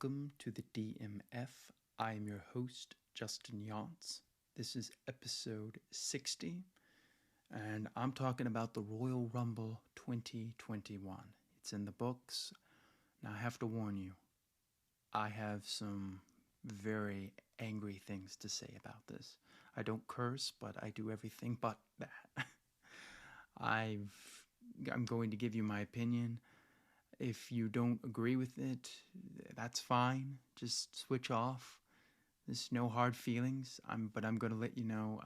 welcome to the DMF. I am your host, Justin Yance. This is episode 60, and I'm talking about the Royal Rumble 2021. It's in the books. Now, I have to warn you, I have some very angry things to say about this. I don't curse, but I do everything but that. I'm going to give you my opinion. If you don't agree with it, that's fine. Just switch off. There's no hard feelings. But I'm going to let you know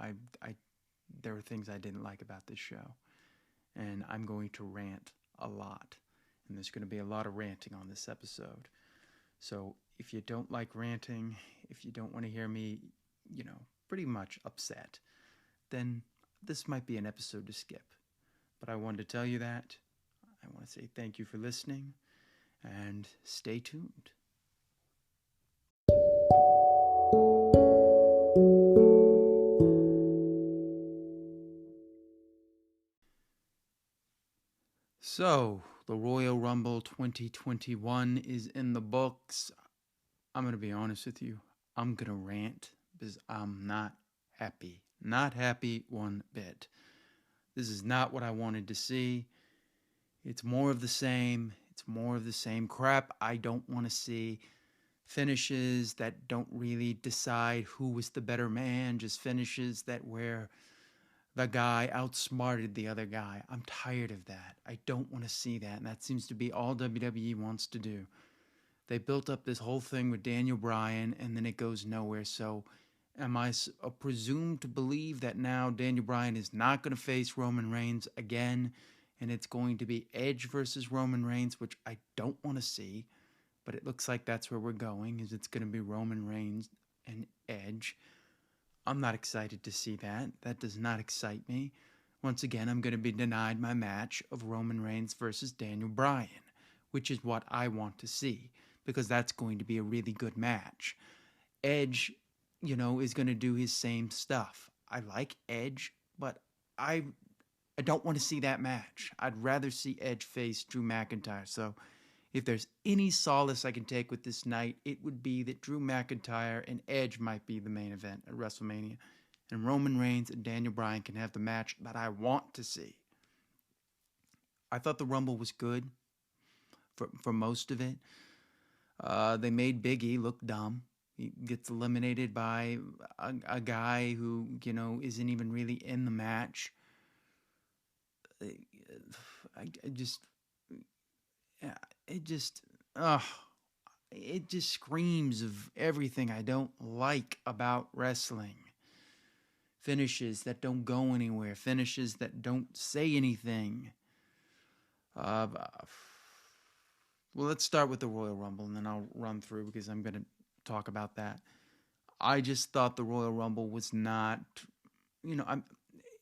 there are things I didn't like about this show, and I'm going to rant a lot. And there's going to be a lot of ranting on this episode. So if you don't like ranting, if you don't want to hear me, pretty much upset, then this might be an episode to skip. But I wanted to tell you that. I want to say thank you for listening, and stay tuned. So, the Royal Rumble 2021 is in the books. I'm going to be honest with you. I'm going to rant because I'm not happy. Not happy one bit. This is not what I wanted to see. It's more of the same. It's more of the same crap I don't want to see. Finishes that don't really decide who was the better man. Just finishes that where the guy outsmarted the other guy. I'm tired of that. I don't want to see that. And that seems to be all WWE wants to do. They built up this whole thing with Daniel Bryan, and then it goes nowhere. So am I presumed to believe that now Daniel Bryan is not going to face Roman Reigns again? And it's going to be Edge versus Roman Reigns, which I don't want to see. But it looks like that's where we're going, is it's going to be Roman Reigns and Edge. I'm not excited to see that. That does not excite me. Once again, I'm going to be denied my match of Roman Reigns versus Daniel Bryan, which is what I want to see, because that's going to be a really good match. Edge, is going to do his same stuff. I like Edge, but I don't want to see that match. I'd rather see Edge face Drew McIntyre. So if there's any solace I can take with this night, it would be that Drew McIntyre and Edge might be the main event at WrestleMania. And Roman Reigns and Daniel Bryan can have the match that I want to see. I thought the Rumble was good for most of it. They made Big E look dumb. He gets eliminated by a guy who, isn't even really in the match. It just screams of everything I don't like about wrestling. Finishes that don't go anywhere. Finishes that don't say anything. Well, let's start with the Royal Rumble, and then I'll run through because I'm going to talk about that. I just thought the Royal Rumble was not,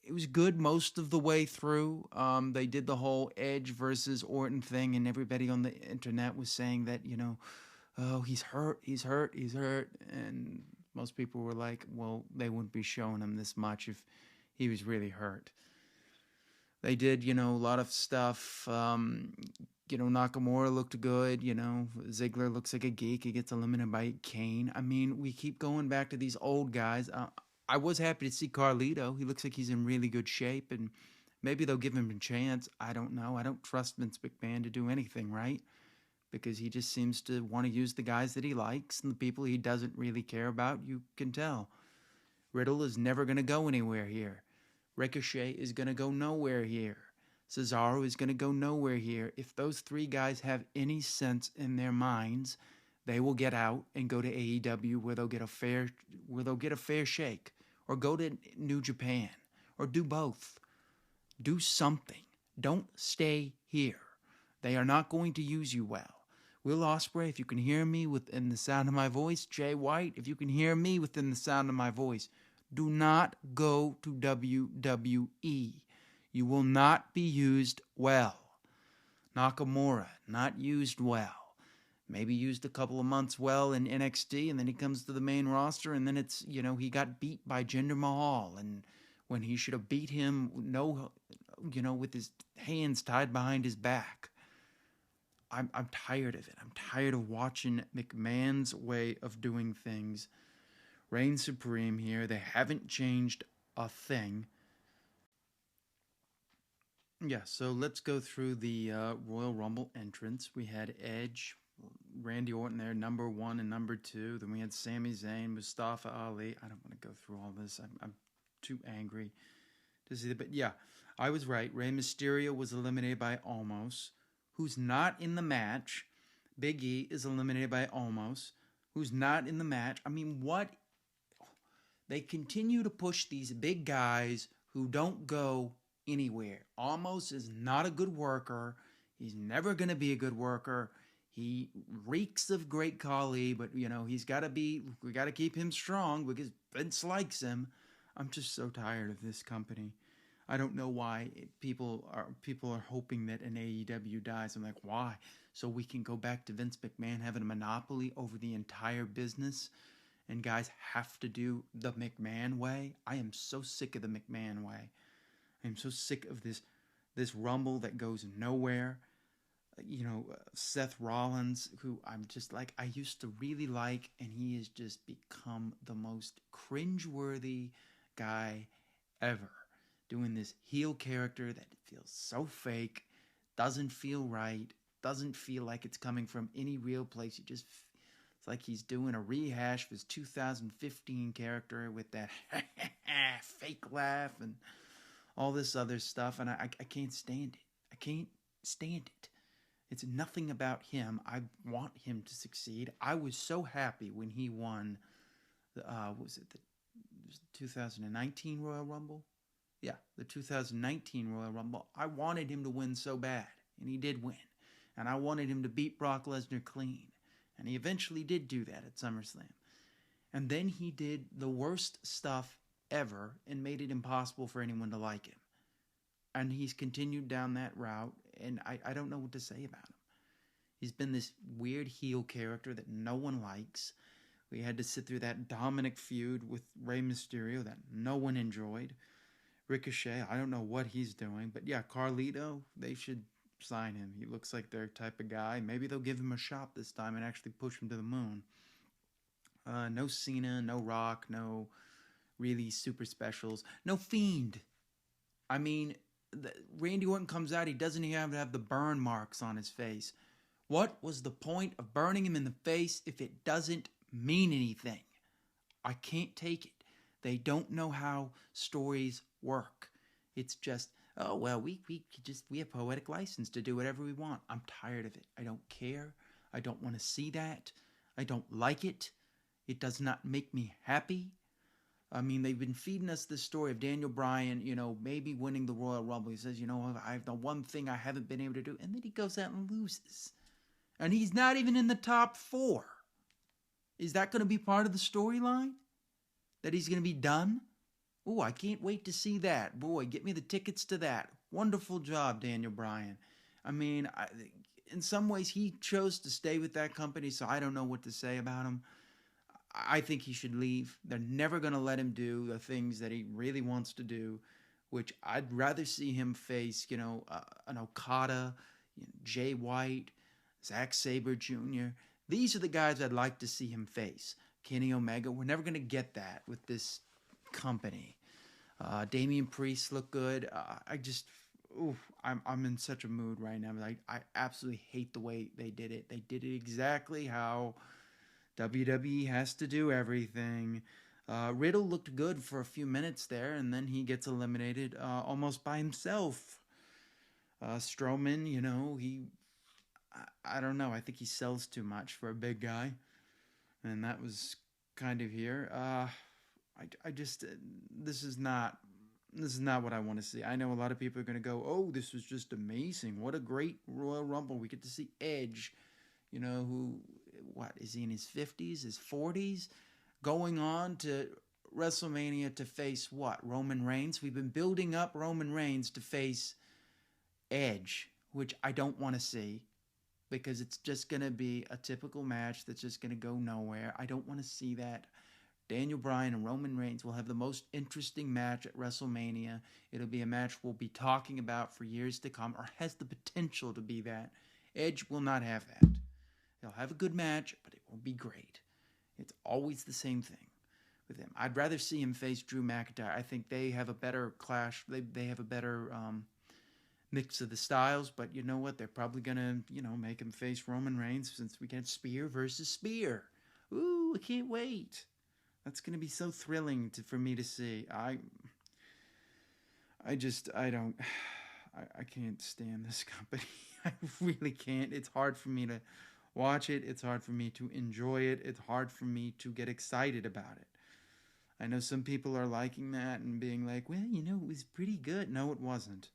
it was good most of the way through. They did the whole Edge versus Orton thing, and everybody on the internet was saying that, oh, he's hurt. And most people were like, well, they wouldn't be showing him this much if he was really hurt. They did, a lot of stuff. Nakamura looked good. Ziggler looks like a geek. He gets eliminated by Kane. I mean, we keep going back to these old guys. I was happy to see Carlito. He looks like he's in really good shape, and maybe they'll give him a chance. I don't know. I don't trust Vince McMahon to do anything right, because he just seems to want to use the guys that he likes, and the people he doesn't really care about, you can tell. Riddle is never going to go anywhere here. Ricochet is going to go nowhere here. Cesaro is going to go nowhere here. If those three guys have any sense in their minds, they will get out and go to AEW where they'll get a fair shake, or go to New Japan, or do both. Do something. Don't stay here. They are not going to use you well. Will Ospreay, if you can hear me within the sound of my voice, Jay White, if you can hear me within the sound of my voice, do not go to WWE. You will not be used well. Nakamura, not used well. Maybe used a couple of months well in NXT, and then he comes to the main roster, and then it's, he got beat by Jinder Mahal, and when he should have beat him, with his hands tied behind his back. I'm tired of it. I'm tired of watching McMahon's way of doing things reign supreme here. They haven't changed a thing. Yeah, so let's go through the Royal Rumble entrance. We had Edge, Randy Orton there, number one and number two. Then we had Sami Zayn, Mustafa Ali. I don't want to go through all this. I'm too angry to see that. But yeah, I was right. Rey Mysterio was eliminated by Almost, who's not in the match. Big E is eliminated by Almost, who's not in the match. I mean, what? They continue to push these big guys who don't go anywhere. Almost is not a good worker. He's never going to be a good worker. He reeks of Great Khali, but he's got to be. We got to keep him strong because Vince likes him. I'm just so tired of this company. I don't know why people are hoping that an AEW dies. I'm like, why? So we can go back to Vince McMahon having a monopoly over the entire business, and guys have to do the McMahon way. I am so sick of the McMahon way. I am so sick of this Rumble that goes nowhere. Seth Rollins, who I'm just like, I used to really like, and he has just become the most cringeworthy guy ever. Doing this heel character that feels so fake, doesn't feel right, doesn't feel like it's coming from any real place. It's like he's doing a rehash of his 2015 character with that fake laugh and all this other stuff, and I can't stand it. I can't stand it. It's nothing about him. I want him to succeed. I was so happy when he won the what was it, the 2019 Royal Rumble? Yeah, the 2019 Royal Rumble. I wanted him to win so bad, and he did win. And I wanted him to beat Brock Lesnar clean, and he eventually did do that at SummerSlam. And then he did the worst stuff ever and made it impossible for anyone to like him. And he's continued down that route, and I don't know what to say about him. He's been this weird heel character that no one likes. We had to sit through that Dominic feud with Rey Mysterio that no one enjoyed. Ricochet, I don't know what he's doing. But yeah, Carlito, they should sign him. He looks like their type of guy. Maybe they'll give him a shot this time and actually push him to the moon. No Cena, no Rock, no really super specials. No Fiend. I mean, Randy Orton comes out, he doesn't even have the burn marks on his face. What was the point of burning him in the face if it doesn't mean anything? I can't take it. They don't know how stories work. It's just, oh well, we have poetic license to do whatever we want. I'm tired of it. I don't care. I don't want to see that. I don't like it. It does not make me happy. I mean, they've been feeding us this story of Daniel Bryan, maybe winning the Royal Rumble. He says, I have the one thing I haven't been able to do. And then he goes out and loses. And he's not even in the top 4. Is that going to be part of the storyline? That he's going to be done? Oh, I can't wait to see that. Boy, get me the tickets to that. Wonderful job, Daniel Bryan. I mean, in some ways, he chose to stay with that company, so I don't know what to say about him. I think he should leave. They're never going to let him do the things that he really wants to do, which I'd rather see him face, an Okada, Jay White, Zack Sabre Jr. These are the guys I'd like to see him face. Kenny Omega. We're never going to get that with this company. Damian Priest looked good. I'm in such a mood right now. I absolutely hate the way they did it. They did it exactly how WWE has to do everything. Riddle looked good for a few minutes there, and then he gets eliminated almost by himself. Strowman, I don't know. I think he sells too much for a big guy, and that was kind of here. This is not what I want to see. I know a lot of people are going to go, oh, this was just amazing. What a great Royal Rumble. We get to see Edge, who, what, is he in his 50s, his 40s? Going on to WrestleMania to face what? Roman Reigns? We've been building up Roman Reigns to face Edge, which I don't want to see because it's just going to be a typical match that's just going to go nowhere. I don't want to see that. Daniel Bryan and Roman Reigns will have the most interesting match at WrestleMania. It'll be a match we'll be talking about for years to come, or has the potential to be that. Edge will not have that. He'll have a good match, but it won't be great. It's always the same thing with him. I'd rather see him face Drew McIntyre. I think they have a better clash. They have a better mix of the styles, but you know what? They're probably going to, make him face Roman Reigns since we get Spear versus Spear. Ooh, I can't wait. That's going to be so thrilling for me to see. I can't stand this company. I really can't. It's hard for me to watch it. It's hard for me to enjoy it. It's hard for me to get excited about it. I know some people are liking that and being like, well, it was pretty good. No, it wasn't.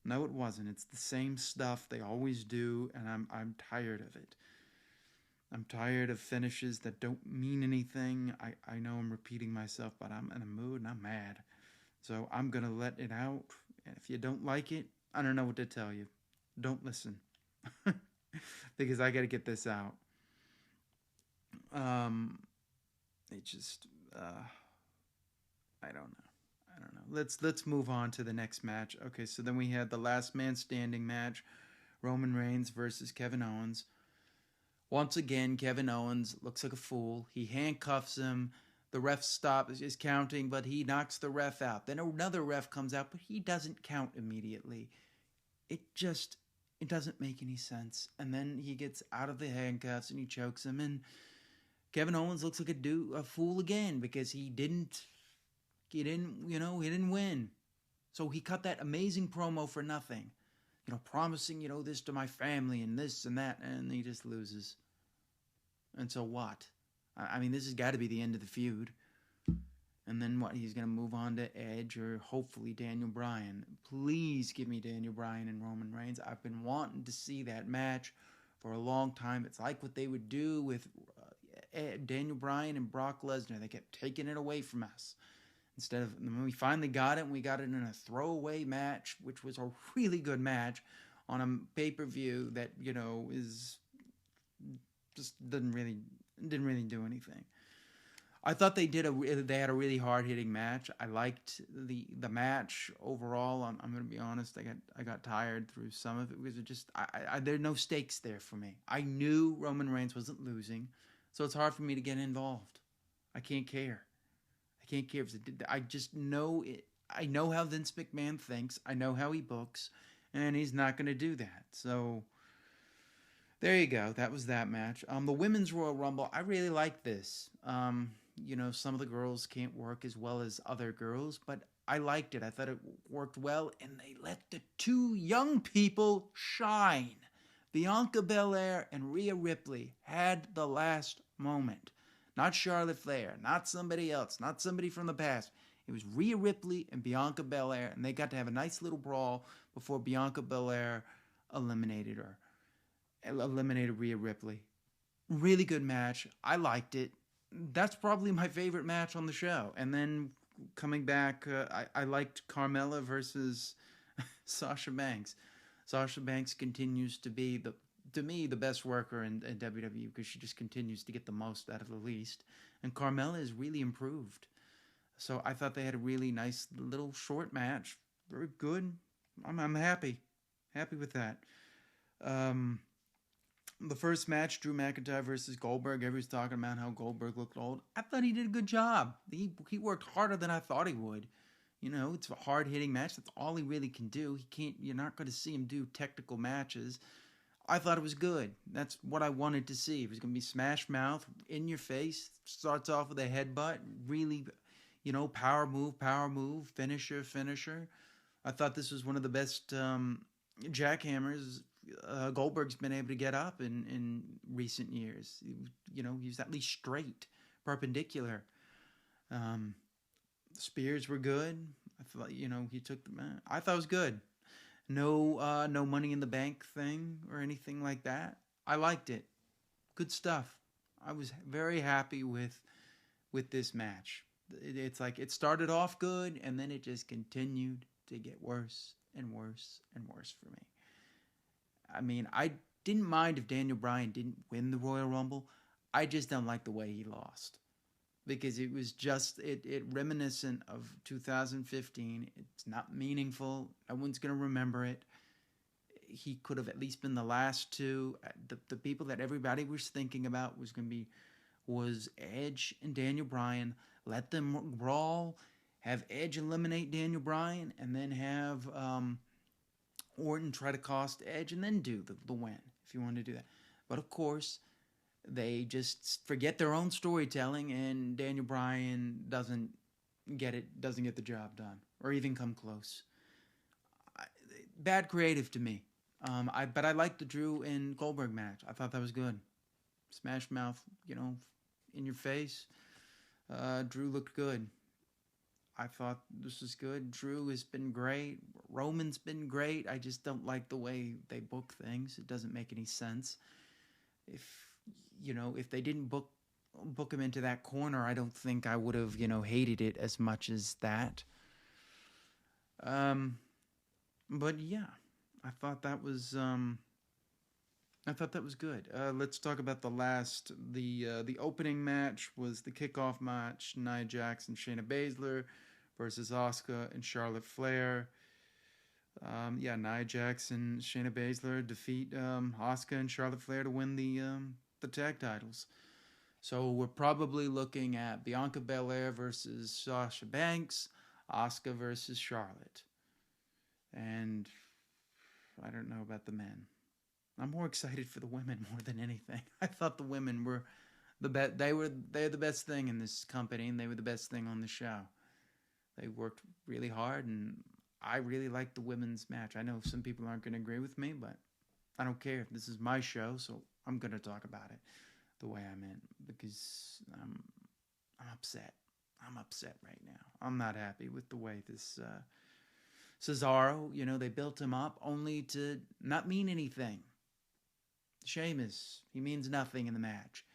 No, it wasn't. It's the same stuff they always do, and I'm tired of it. I'm tired of finishes that don't mean anything. I know I'm repeating myself, but I'm in a mood and I'm mad. So I'm going to let it out. And if you don't like it, I don't know what to tell you. Don't listen. Because I got to get this out. It just, I don't know. Let's move on to the next match. Okay, so then we had the last man standing match, Roman Reigns versus Kevin Owens. Once again, Kevin Owens looks like a fool. He handcuffs him. The ref stops is counting, but he knocks the ref out. Then another ref comes out, but he doesn't count immediately. It doesn't make any sense. And then he gets out of the handcuffs and he chokes him, and Kevin Owens looks like a fool again because he didn't win. So he cut that amazing promo for nothing. Promising, this to my family and this and that, and he just loses. And so what? I mean, this has got to be the end of the feud. And then what? He's going to move on to Edge or hopefully Daniel Bryan. Please give me Daniel Bryan and Roman Reigns. I've been wanting to see that match for a long time. It's like what they would do with Daniel Bryan and Brock Lesnar. They kept taking it away from us. Instead of, when we finally got it, and we got it in a throwaway match, which was a really good match on a pay-per-view that, is just didn't really do anything. I thought they had a really hard-hitting match. I liked the match overall. I'm going to be honest. I got tired through some of it because there are no stakes there for me. I knew Roman Reigns wasn't losing, so it's hard for me to get involved. I can't care. I just know it. I know how Vince McMahon thinks. I know how he books, and he's not going to do that. So there you go. That was that match. The Women's Royal Rumble. I really like this. Some of the girls can't work as well as other girls, but I liked it. I thought it worked well, and they let the two young people shine. Bianca Belair and Rhea Ripley had the last moment. Not Charlotte Flair, not somebody else, not somebody from the past. It was Rhea Ripley and Bianca Belair, and they got to have a nice little brawl before Bianca Belair eliminated Rhea Ripley. Really good match. I liked it. That's probably my favorite match on the show. And then coming back, I liked Carmella versus Sasha Banks. Sasha Banks continues to be to me, the best worker in WWE because she just continues to get the most out of the least. And Carmella has really improved. So I thought they had a really nice little short match. Very good. I'm happy. Happy with that. The first match, Drew McIntyre versus Goldberg. Everybody's talking about how Goldberg looked old. I thought he did a good job. He worked harder than I thought he would. It's a hard-hitting match. That's all he really can do. You're not going to see him do technical matches. I thought it was good. That's what I wanted to see. It was going to be smash mouth, in your face, starts off with a headbutt, really, power move, finisher. I thought this was one of the best jackhammers Goldberg's been able to get up in recent years. He was at least straight, perpendicular. Spears were good. I thought, he took the man. I thought it was good. No Money in the Bank thing or anything like that. I liked it. Good stuff. I was very happy with this match. It's like it started off good and then it just continued to get worse and worse and worse for me. I mean, I didn't mind if Daniel Bryan didn't win the Royal Rumble. I just don't like the way he lost. Because it was just, it reminiscent of 2015. It's not meaningful. No one's going to remember it. he could have at least been the last two. The people that everybody was thinking about was Edge and Daniel Bryan. Let them brawl, have Edge eliminate Daniel Bryan, and then have Orton try to cost Edge, and then do the win if you want to do that. But of course, they just forget their own storytelling, and Daniel Bryan doesn't get the job done, or even come close. Bad creative to me. But I liked the Drew and Goldberg match. I thought that was good. Smash mouth, in your face. Drew looked good. I thought this was good. Drew has been great. Roman's been great. I just don't like the way they book things. It doesn't make any sense. If they didn't book him into that corner, I don't think I would have, hated it as much as that. But yeah, I thought that was good. Let's talk about the opening match was the kickoff match. Nia Jax and Shayna Baszler versus Asuka and Charlotte Flair. Nia Jax and Shayna Baszler defeat Asuka and Charlotte Flair to win the tag titles. So we're probably looking at Bianca Belair versus Sasha Banks, Asuka versus Charlotte. And I don't know about the men. I'm more excited for the women more than anything. I thought the women were the best. They're the best thing in this company, and they were the best thing on the show. They worked really hard, and I really liked the women's match. I know some people aren't going to agree with me, but I don't care. This is my show, so I'm going to talk about it the way I meant, because I'm upset. I'm upset right now. I'm not happy with the way this Cesaro, they built him up only to not mean anything. Sheamus, he means nothing in the match.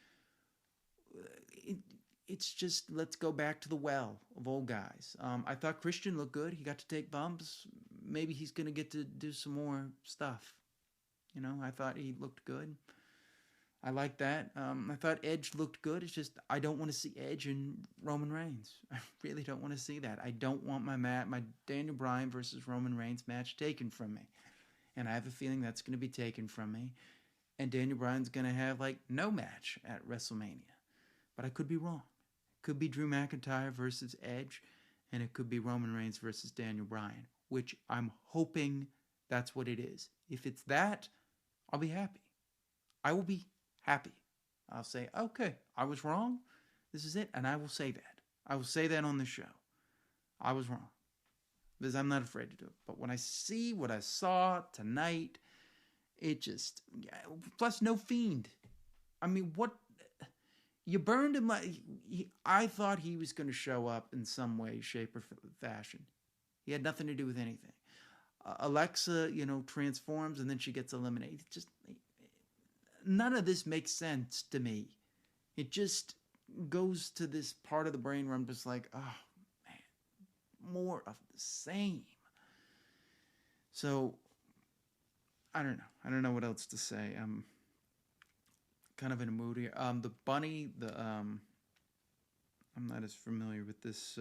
It's just, let's go back to the well of old guys. I thought Christian looked good. He got to take bumps. Maybe he's going to get to do some more stuff. I thought he looked good. I like that. I thought Edge looked good. It's just, I don't want to see Edge and Roman Reigns. I really don't want to see that. I don't want my Daniel Bryan versus Roman Reigns match taken from me. And I have a feeling that's going to be taken from me. And Daniel Bryan's going to have, no match at WrestleMania. But I could be wrong. It could be Drew McIntyre versus Edge, and it could be Roman Reigns versus Daniel Bryan, which I'm hoping that's what it is. If it's that, I'll be happy. I will be happy. I'll say, okay, I was wrong. This is it. And I will say that. I will say that on the show. I was wrong. Because I'm not afraid to do it. But when I see what I saw tonight, it just... Plus, no Fiend. I mean, what... You burned him like... I thought he was going to show up in some way, shape, or fashion. He had nothing to do with anything. Alexa, transforms and then she gets eliminated. Just... None of this makes sense to me. It just goes to this part of the brain where I'm just like, oh, man, more of the same. So, I don't know. I don't know what else to say. I'm kind of in a mood here. The bunny, I'm not as familiar with this.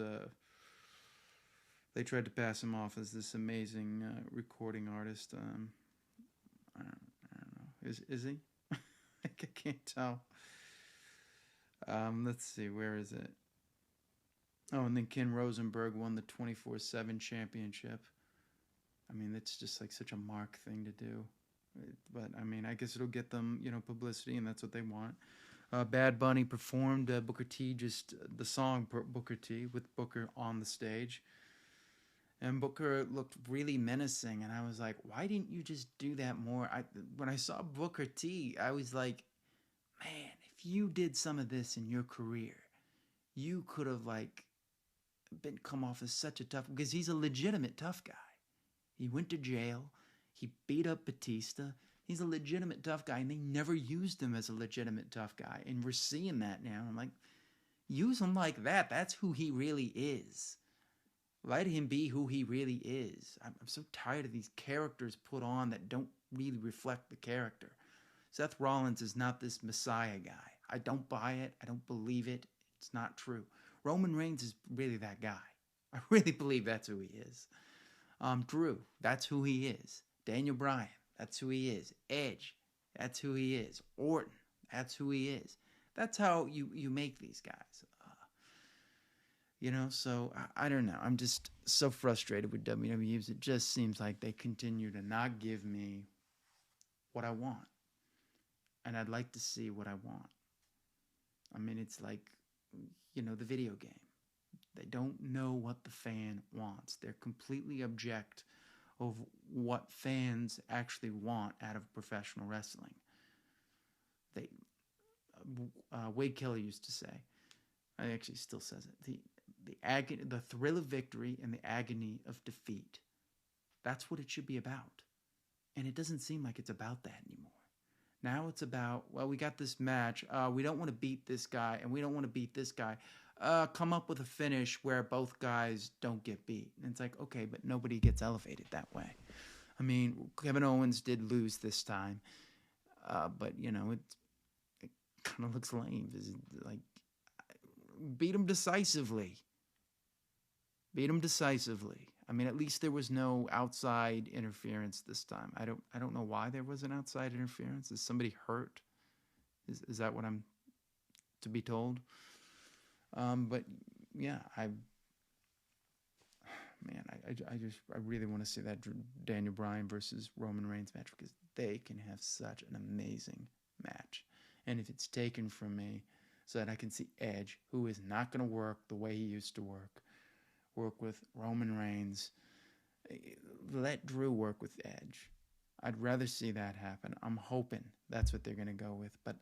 They tried to pass him off as this amazing recording artist. I don't know. Is he? I can't tell. Let's see, where is it? Oh, and then Ken Rosenberg won the 24/7 championship. I mean, it's just such a Mark thing to do. But, I mean, I guess it'll get them, publicity, and that's what they want. Bad Bunny performed Booker T, the song Booker T, with Booker on the stage. And Booker looked really menacing, and I was like, why didn't you just do that more? When I saw Booker T, I was like, man, if you did some of this in your career, you could have, come off as such a tough... Because he's a legitimate tough guy. He went to jail. He beat up Batista. He's a legitimate tough guy, and they never used him as a legitimate tough guy. And we're seeing that now. I'm like, use him like that. That's who he really is. Let him be who he really is. I'm so tired of these characters put on that don't really reflect the character. Seth Rollins is not this Messiah guy. I don't buy it. I don't believe it. It's not true. Roman Reigns is really that guy. I really believe that's who he is. Drew, that's who he is. Daniel Bryan, That's who he is. Edge, that's who he is. Orton, that's who he is. That's how you make these guys. So I don't know. I'm just so frustrated with WWE. It just seems like they continue to not give me what I want. And I'd like to see what I want. I mean, it's like, the video game. They don't know what the fan wants. They're completely object of what fans actually want out of professional wrestling. They Wade Kelly used to say, I actually still says it, the thrill of victory and the agony of defeat. That's what it should be about. And it doesn't seem like it's about that anymore. Now it's about, well, we got this match. We don't want to beat this guy, and we don't want to beat this guy. Come up with a finish where both guys don't get beat. And it's like, okay, but nobody gets elevated that way. I mean, Kevin Owens did lose this time, but it kind of looks lame. It's like, beat him decisively. Beat him decisively. I mean, at least there was no outside interference this time. I don't know why there was an outside interference. Is somebody hurt? Is that what I'm to be told? But yeah, I really want to see that Daniel Bryan versus Roman Reigns match, because they can have such an amazing match. And if it's taken from me so that I can see Edge, who is not going to work the way he used to work with Roman Reigns, let Drew work with Edge. I'd rather see that happen. I'm hoping that's what they're going to go with, but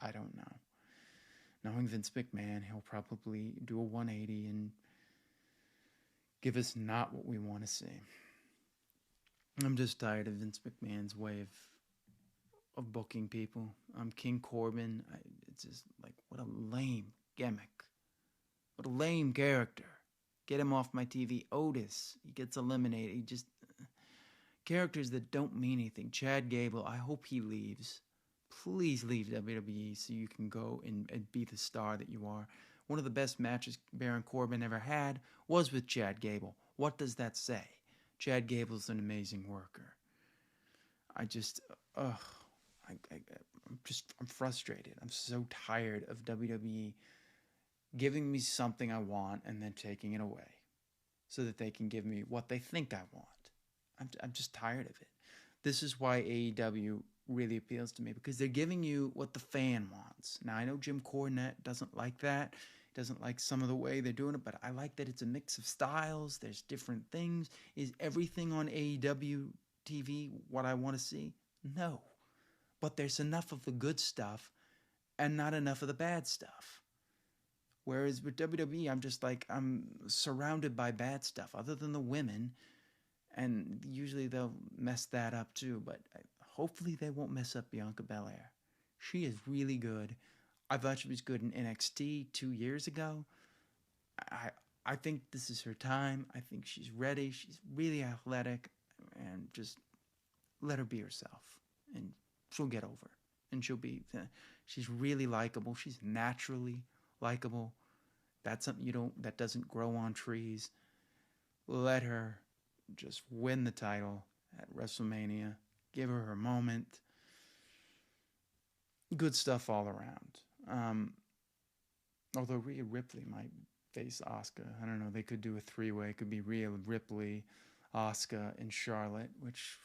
I don't know. Knowing Vince McMahon, he'll probably do a 180 and give us not what we want to see. I'm just tired of Vince McMahon's way of booking people. King Corbin, it's just like, what a lame gimmick. What a lame character. Get him off my TV. Otis, he gets eliminated. He just, characters that don't mean anything. Chad Gable, I hope he leaves. Please leave WWE so you can go and be the star that you are. One of the best matches Baron Corbin ever had was with Chad Gable. What does that say? Chad Gable's an amazing worker. I'm frustrated. I'm so tired of WWE giving me something I want and then taking it away so that they can give me what they think I want. I'm just tired of it. This is why AEW really appeals to me, because they're giving you what the fan wants. Now, I know Jim Cornette doesn't like that. He doesn't like some of the way they're doing it, but I like that it's a mix of styles. There's different things. Is everything on AEW TV what I want to see? No. But there's enough of the good stuff and not enough of the bad stuff. Whereas with WWE, I'm surrounded by bad stuff, other than the women. And usually they'll mess that up too, but hopefully they won't mess up Bianca Belair. She is really good. I thought she was good in NXT 2 years ago. I think this is her time. I think she's ready. She's really athletic, and just let her be herself, and she'll get over. And she's really likable. She's naturally likable. That's something that doesn't grow on trees. Let her just win the title at WrestleMania. Give her her moment. Good stuff all around. Although Rhea Ripley might face Asuka. I don't know. They could do a three-way. It could be Rhea Ripley, Asuka, and Charlotte, which,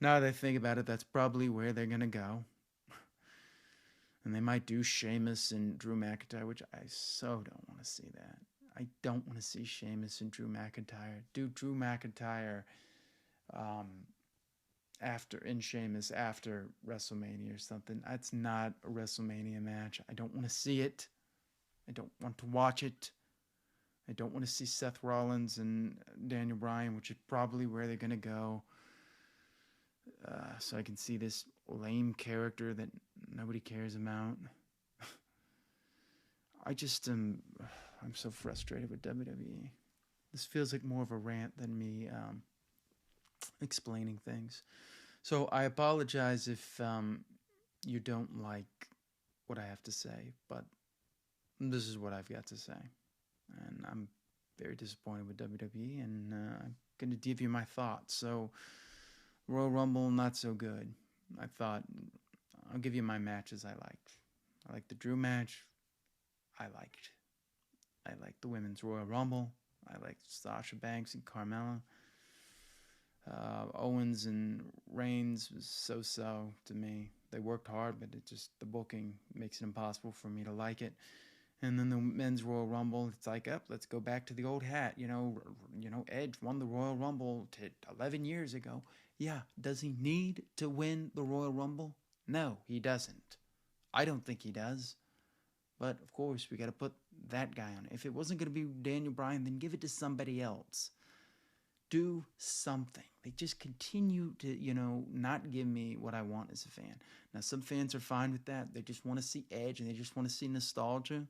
now that I think about it, that's probably where they're going to go. And they might do Sheamus and Drew McIntyre, which I so don't want to see that. I don't want to see Sheamus and Drew McIntyre. Do Drew McIntyre after Sheamus after WrestleMania or something. That's not a WrestleMania match. I don't want to see it. I don't want to watch it. I don't want to see Seth Rollins and Daniel Bryan, which is probably where they're going to go. So I can see this lame character that nobody cares about. I'm so frustrated with WWE. This feels like more of a rant than me explaining things. So I apologize if you don't like what I have to say, but this is what I've got to say. And I'm very disappointed with WWE, and I'm going to give you my thoughts. So Royal Rumble, not so good. I thought, I'll give you my matches I liked. I liked the Drew match. I liked. I liked the Women's Royal Rumble. I liked Sasha Banks and Carmella. Owens and Reigns was so-so to me. They worked hard, but the booking makes it impossible for me to like it. And then the Men's Royal Rumble, it's like, let's go back to the old hat. Edge won the Royal Rumble 11 years ago. Yeah, does he need to win the Royal Rumble? No, he doesn't. I don't think he does. But, of course, we got to put that guy on it. If it wasn't going to be Daniel Bryan, then give it to somebody else. Do something. They just continue to, not give me what I want as a fan. Now, some fans are fine with that. They just want to see Edge and they just want to see nostalgia.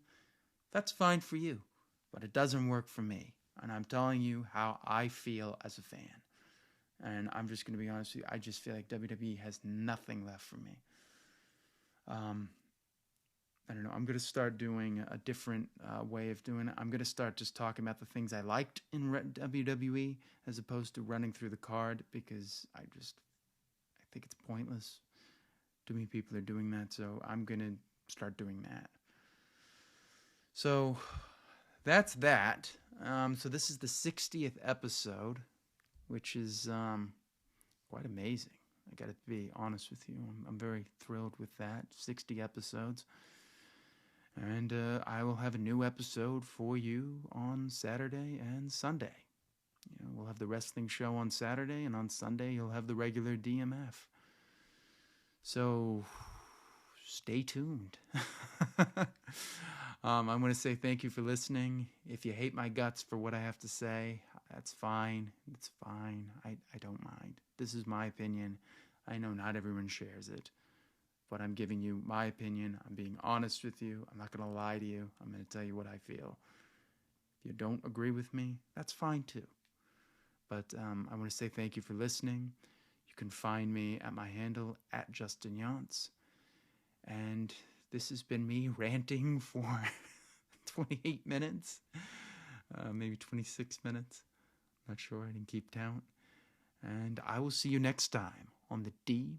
That's fine for you, but it doesn't work for me. And I'm telling you how I feel as a fan. And I'm just going to be honest with you. I just feel like WWE has nothing left for me. I don't know. I'm going to start doing a different way of doing it. I'm going to start just talking about the things I liked in WWE as opposed to running through the card, because I think it's pointless. Too many people are doing that, so I'm going to start doing that. So that's that. So this is the 60th episode, which is quite amazing. I got to be honest with you. I'm very thrilled with that. 60 episodes. And I will have a new episode for you on Saturday and Sunday. We'll have the wrestling show on Saturday, and on Sunday you'll have the regular DMF. So stay tuned. I'm going to say thank you for listening. If you hate my guts for what I have to say, that's fine. It's fine. I don't mind. This is my opinion. I know not everyone shares it. But I'm giving you my opinion. I'm being honest with you. I'm not going to lie to you. I'm going to tell you what I feel. If you don't agree with me, that's fine too. But I want to say thank you for listening. You can find me at my handle, at Justin Yance. And this has been me ranting for 28 minutes. Maybe 26 minutes. Not sure. I didn't keep count. And I will see you next time on the DMF.